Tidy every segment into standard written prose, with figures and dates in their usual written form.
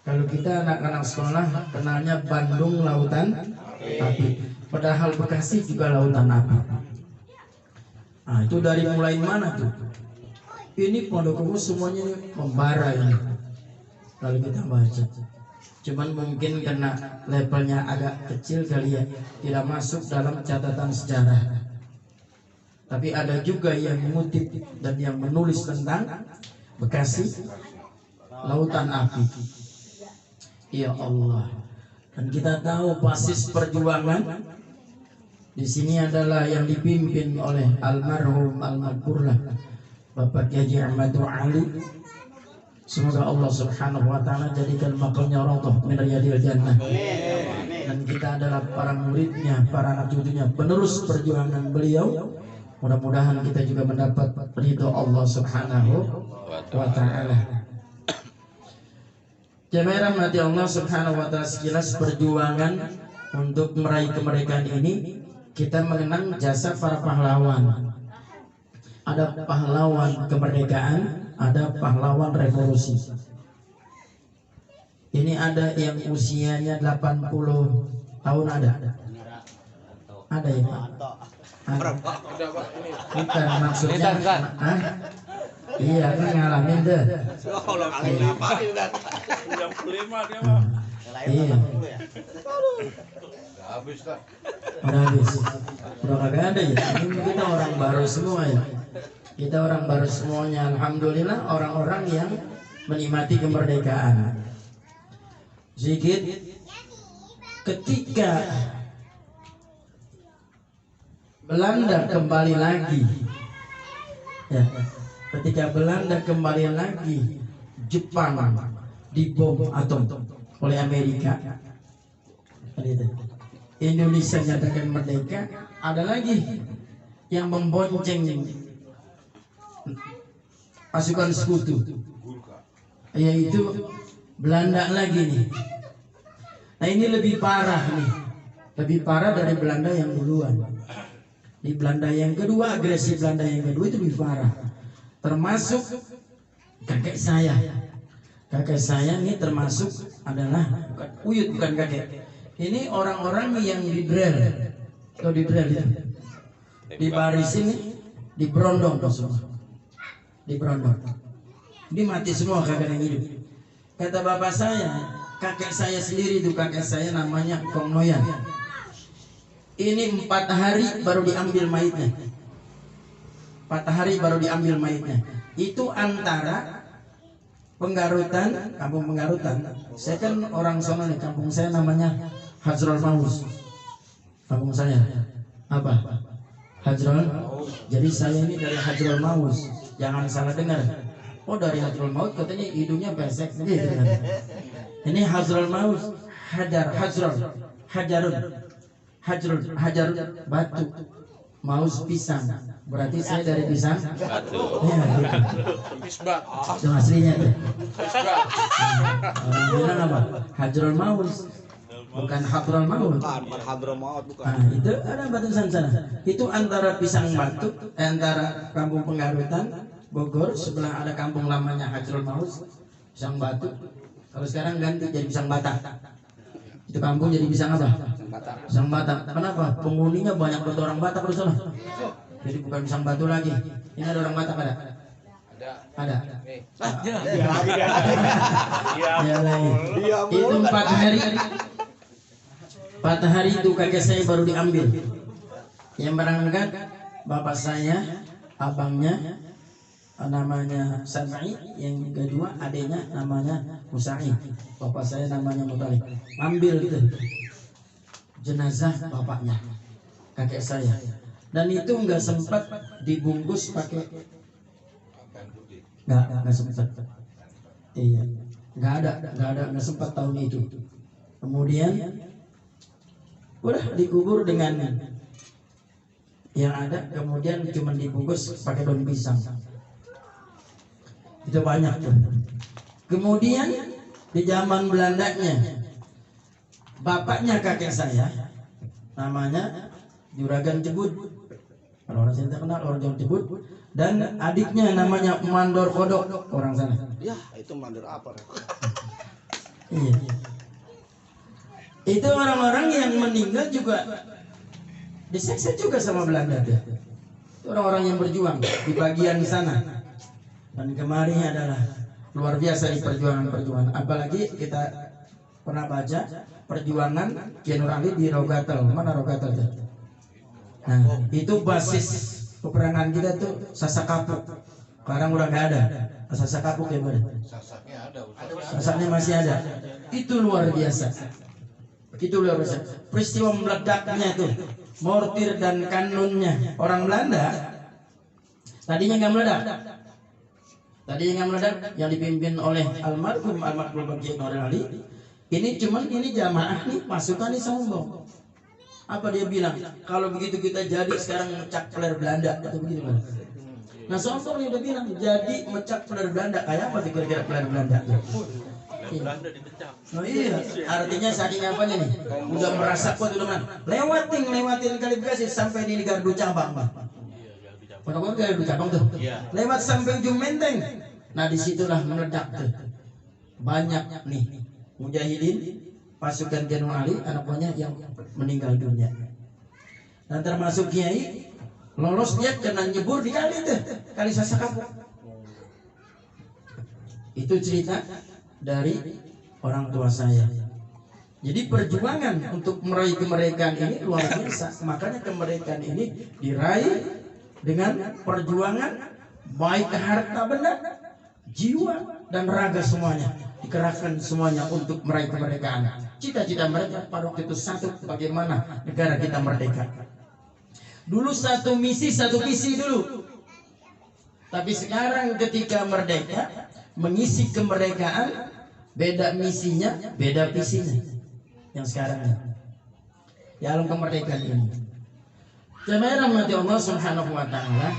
Kalau kita anak-anak sekolah kenalnya Bandung Lautan Api, padahal Bekasi juga lautan api. Nah, itu dari mulai mana tuh? Ini Pondokowo semuanya membara ini. Kalau kita baca, cuman mungkin karena levelnya agak kecil kali ya, tidak masuk dalam catatan sejarah. Tapi ada juga yang mengutip dan yang menulis tentang Bekasi lautan api. Ya Allah. Dan kita tahu basis perjuangan di sini adalah yang dipimpin oleh almarhum almarhumlah Bapak Kiai Ahmad Ali. Semoga Allah Subhanahu wa taala jadikan makamnya raudhah min riyadil jannah. Dan kita adalah para muridnya, para anak cucunya, penerus perjuangan beliau. Mudah-mudahan kita juga mendapat ridho Allah Subhanahu wa taala. Jemaah rahmati Allah Subhanahu wa taala, sekilas perjuangan untuk meraih kemerdekaan ini kita mengenang jasa para pahlawan. Ada pahlawan kemerdekaan, ada pahlawan revolusi. Ini ada yang usianya 80 tahun ada. Ada ya Pak? Bukan maksudnya. Iya kan ngalamin deh. Kalau ngalamin apa itu dah? 95 dia mah. Iya. Habis dah. Udah habis. Udah kagak ada ya. Ini kita orang baru semua ya. Kita orang baru semuanya. Alhamdulillah orang-orang yang menikmati kemerdekaan. Sedikit ketika Belanda kembali lagi. Ya. Ketika Belanda kembali lagi, Jepang dibom atom oleh Amerika. Indonesia nyatakan merdeka, ada lagi yang membonceng pasukan sekutu, yaitu Belanda lagi nih. Nah ini lebih parah nih, lebih parah dari Belanda yang duluan. Di Belanda yang kedua, agresi Belanda yang kedua itu lebih parah. Termasuk kakek saya. Kakek saya ini termasuk adalah bukan uyut, bukan kakek. Ini orang-orang yang di drill. Atau di drill itu. Di baris ini di berondong semua. Di berondong. Ini mati semua kakek yang hidup. Kata bapak saya, kakek saya sendiri itu, kakek saya namanya Kong Noyan. Ini 4 hari baru diambil mayitnya. 4 hari baru diambil mayitnya. Itu antara Penggarutan, kampung Penggarutan. Saya kan orang sono nih, kampung saya namanya Hajrul Maus. Kampung saya apa? Hajrul. Jadi saya ini dari Hajrul Maus. Jangan salah dengar. Oh dari Hajrul Maus katanya hidungnya besek gitu kan. Ini Hajrul Maus, Hajarun batu, Maus pisang. Berarti saya dari pisang batu. Ya, gitu. Itu aslinya tuh. Orang bilang apa? Hajrul Maus, bukan Hadrul Maut. Bukan Hadrul Maut, bukan. Nah, itu ada batusan sana. Itu antara pisang batu, antara kampung Penggarutan, Bogor, sebelah ada kampung lamanya Hajrul Maus, pisang batu. Kalau sekarang ganti jadi pisang batak. Itu kampung jadi pisang apa? Pisang batak. Kenapa? Penghuninya banyak banget orang Batak di sana. Jadi bukan pisang batu lagi. Ini ada orang Batak ada? Ada. Ya lagi. Itu 4 hari. 4 hari itu kakek saya baru diambil. Yang berangkat bapak saya, abangnya namanya Sam'i, yang kedua adiknya namanya Musa'i, bapak saya namanya Mutalib. Ambil itu jenazah bapaknya, kakek saya. Dan itu nggak sempat dibungkus pakai, nggak sempat. Iya, nggak sempat tahun itu. Kemudian udah dikubur dengan yang ada, kemudian cuma dibungkus pakai daun pisang. Itu banyak tuh. Kemudian di zaman Belandanya, bapaknya kakek saya namanya Juragan Cebut. Kalau orang sini terkenal orang Jawa Cebut. Dan adiknya namanya Mandor Kodok, orang sana. Ya, itu mandor apa? Iya. Itu orang-orang yang meninggal juga diseksa juga sama Belanda tuh. Itu orang-orang yang berjuang di bagian sana. Dan kemarin adalah luar biasa di perjuangan-perjuangan. Apalagi kita pernah baca perjuangan Ki Nur Ali di Rogatel. Mana Rogatel tuh? Nah, itu basis peperangan kita tuh Sasak Kapuk. Sekarang udah gak ada. Sasak Kapuk ya mana? Sasaknya ada. Sasaknya masih ada. Itu luar biasa. Begitu luar biasa. Peristiwa meledaknya itu, mortir dan kanunnya orang Belanda. Tadinya nggak meledak. Tadinya nggak meledak, yang dipimpin oleh almarhum Ki Nur Ali. Ini jamaah nih, pasukan nih sombong. Apa dia bilang? Kalau begitu kita jadi sekarang mecak peler Belanda atau begitu kan? Nah sombong dia udah bilang jadi mecak peler Belanda. Kayak apa sih kira-kira peler Belanda? Belanda dipecah. Oh iya, artinya saking apanya nih? Udah merasa kuat udah man. Lewatin kali Bekasi sampai di Gardu Cabang, Bang. Pokoknya Gardu Cabang tuh. Lewat sampai ujung Menteng. Nah disitulah meledak tuh. Banyak nih mujahidin pasukan Ki Nur Ali anak buahnya yang meninggal dunia. Dan termasuk Kiai lolos dia kena nyebur di kali tuh, kali Sasak Kapuk. Itu cerita dari orang tua saya. Jadi perjuangan untuk meraih kemerdekaan ini luar biasa. Makanya kemerdekaan ini diraih dengan perjuangan baik harta benda, jiwa dan raga semuanya dikerahkan semuanya untuk meraih kemerdekaan. Cita-cita mereka pada waktu itu satu, bagaimana negara kita merdeka. Dulu satu misi satu visi dulu. Tapi sekarang ketika merdeka, mengisi kemerdekaan, beda misinya, beda visinya. Yang sekarang di alam kemerdekaan ini. Jemaah rahmati Allah Subhanahu wa taala,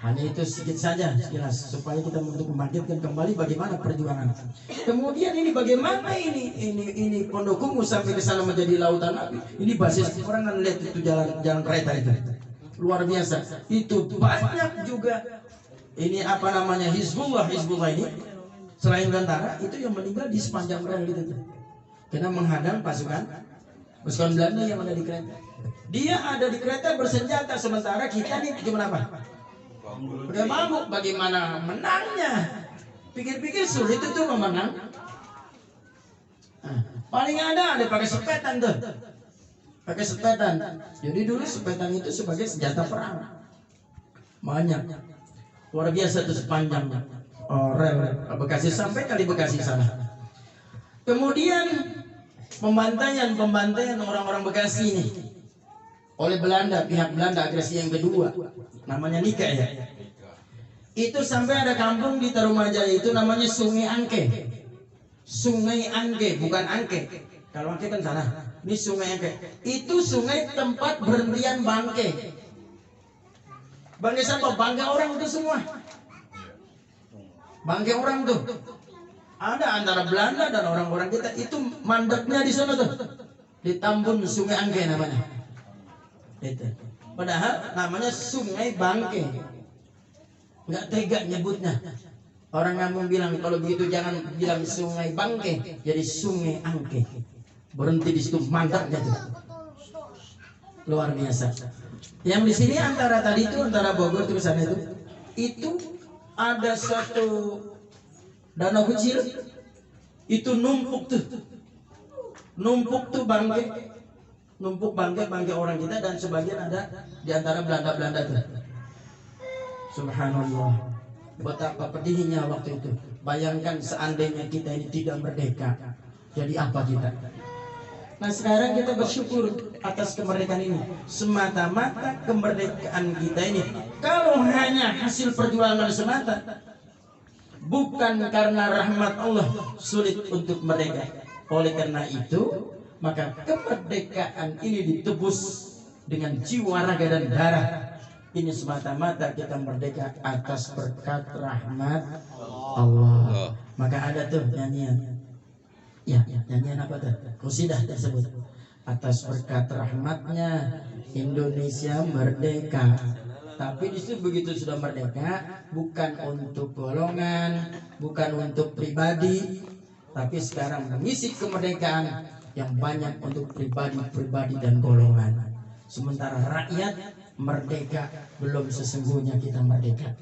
hanya itu sedikit saja jelas supaya kita untuk membangkitkan kembali bagaimana perjuangan. Kemudian ini bagaimana ini Pondokumu sampai ke sana menjadi lautan api. Ini basis orang kan lihat itu jalan kereta itu. Luar biasa. Itu banyak juga ini apa namanya Hizbullah ini. Selain tentara itu yang meninggal di sepanjang rel itu tuh. Karena menghadang pasukan Belanda yang ada di kereta. Dia ada di kereta bersenjata sementara kita nih gimana apa? Udah mabuk, bagaimana menangnya? Pikir-pikir sulit itu memenang. Nah, paling ada pakai sepetan tuh. Pakai sepetan. Jadi dulu sepetan itu sebagai senjata perang. Banyak. Luar biasa tuh sepanjang rel Bekasi sampai kali Bekasi sana. Kemudian pembantaian orang-orang Bekasi ini oleh Belanda, pihak Belanda agresi yang kedua, namanya Nika ya. Itu sampai ada kampung di Tarumajaya itu namanya Sungai Angke. Sungai Angke, bukan Angke. Kalau Angke kan sana. Ini Sungai Angke. Itu sungai tempat berhentian bangke. Bangke siapa? Bangke orang itu semua. Bangke orang tuh. Ada antara Belanda dan orang-orang kita. Itu mandeknya di sana tuh. Di Tambun Sungai Angke namanya. Itu. Padahal namanya Sungai Bangke. Nggak tega nyebutnya. Orang ngomong bilang kalau begitu jangan bilang Sungai Bangke, jadi Sungai Angke. Berhenti di situ mandeknya tuh. Luar biasa. Yang di sini antara Bogor ke sana itu ada satu danau kecil. Itu numpuk tuh bangke. Numpuk bangke orang kita dan sebagian ada di antara Belanda tuh. Subhanallah. Betapa pedihnya waktu itu. Bayangkan seandainya kita ini tidak merdeka, jadi apa kita? Nah sekarang kita bersyukur atas kemerdekaan ini. Semata-mata kemerdekaan kita ini, kalau hanya hasil perjuangan semata, bukan karena rahmat Allah sulit untuk merdeka. Oleh karena itu, maka kemerdekaan ini ditebus dengan jiwa, raga dan darah. Ini semata-mata kita merdeka atas berkat rahmat Allah. Maka ada tuh nyanyian. Ya, nyanyian apa tuh? Qasidah tersebut. Atas berkat rahmatnya Indonesia merdeka. Tapi disitu begitu sudah merdeka, bukan untuk golongan, bukan untuk pribadi, tapi sekarang mengisi kemerdekaan yang banyak untuk pribadi-pribadi dan golongan. Sementara rakyat merdeka belum sesungguhnya kita merdeka.